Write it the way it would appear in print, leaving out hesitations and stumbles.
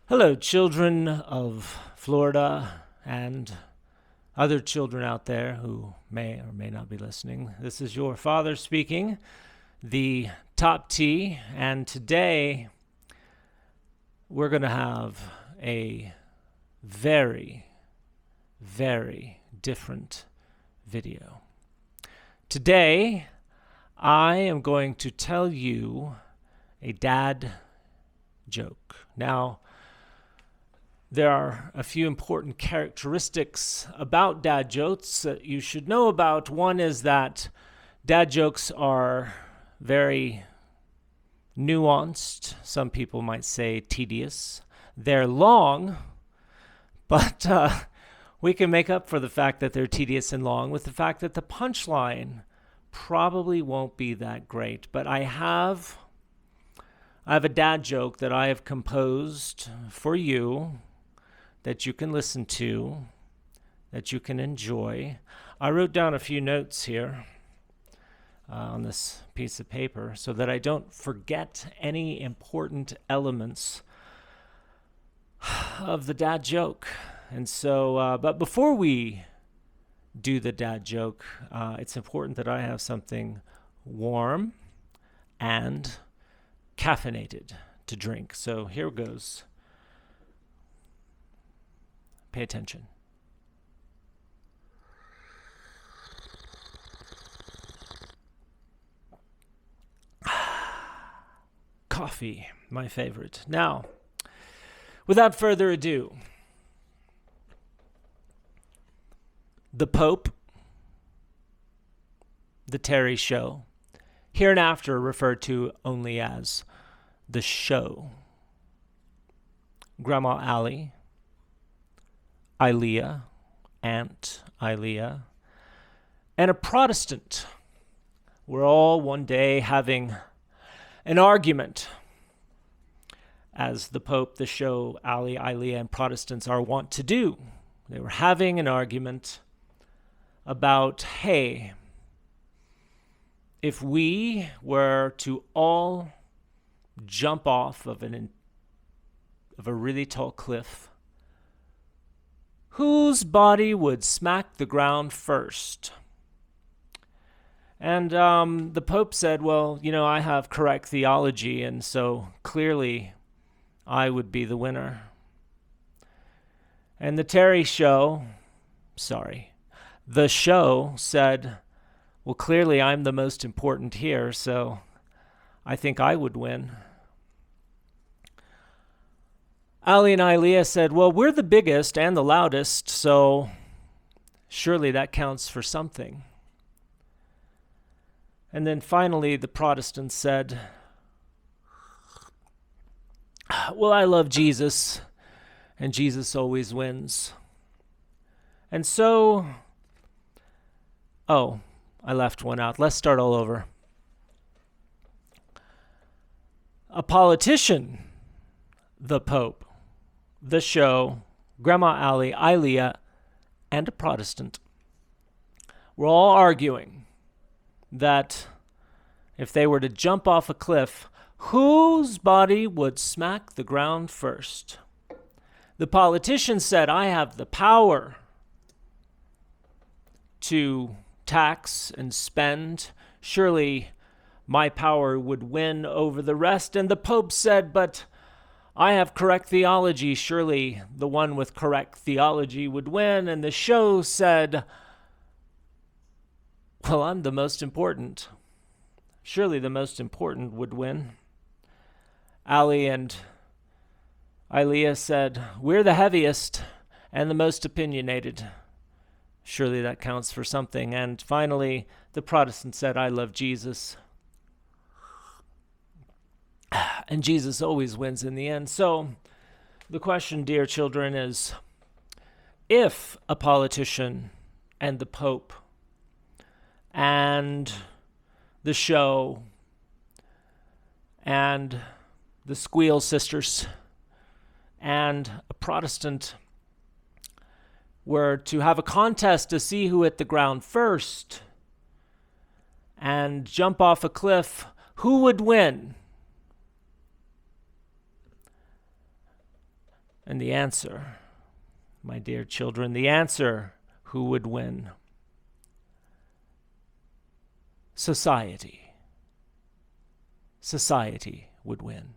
Hello, children of Florida and other children out there who may or may not be listening. This is your father speaking, the Top T, and today we're going to have a very, very different video. Today, I am going to tell you a dad joke. Now, there are a few important characteristics about dad jokes that you should know about. One is that dad jokes are very nuanced. Some people might say tedious. They're long, but we can make up for the fact that they're tedious and long with the fact that the punchline probably won't be that great. But I have a dad joke that I have composed for you that you can listen to, that you can enjoy. I wrote down a few notes here on this piece of paper so that I don't forget any important elements of the dad joke. And so, but before we do the dad joke, it's important that I have something warm and caffeinated to drink. So here goes. Pay attention. Coffee, my favorite. Now, without further ado, the Pope, the Terry Show, hereinafter referred to only as the Show, Grandma Allie, Ilea, Aunt Ilea, and a Protestant were all one day having an argument, as the Pope, the Show, Allie, Ilea, and Protestants are wont to do. They were having an argument about, hey, if we were to all jump off of a really tall cliff, whose body would smack the ground first? And the Pope said, well, I have correct theology, and so clearly I would be the winner. And the Show said, well, clearly I'm the most important here, so I think I would win. Allie and Ilea said, well, we're the biggest and the loudest, so surely that counts for something. And then finally, the Protestant said, well, I love Jesus, and Jesus always wins. And so, I left one out. Let's start all over. A politician, the Pope, the Show, Grandma Allie, Ilea, and a Protestant were all arguing that if they were to jump off a cliff, whose body would smack the ground first? The politician said, I have the power to tax and spend. Surely my power would win over the rest. And the Pope said, but I have correct theology. Surely the one with correct theology would win. And the Show said, well, I'm the most important. Surely the most important would win. Allie and Ilea said, we're the heaviest and the most opinionated. Surely that counts for something. And finally, the Protestant said, I love Jesus. And Jesus always wins in the end. So the question, dear children, is if a politician and the Pope and the Show and the Squeal Sisters and a Protestant were to have a contest to see who hit the ground first and jump off a cliff, who would win? And the answer, my dear children, the answer, who would win? Society. Society would win.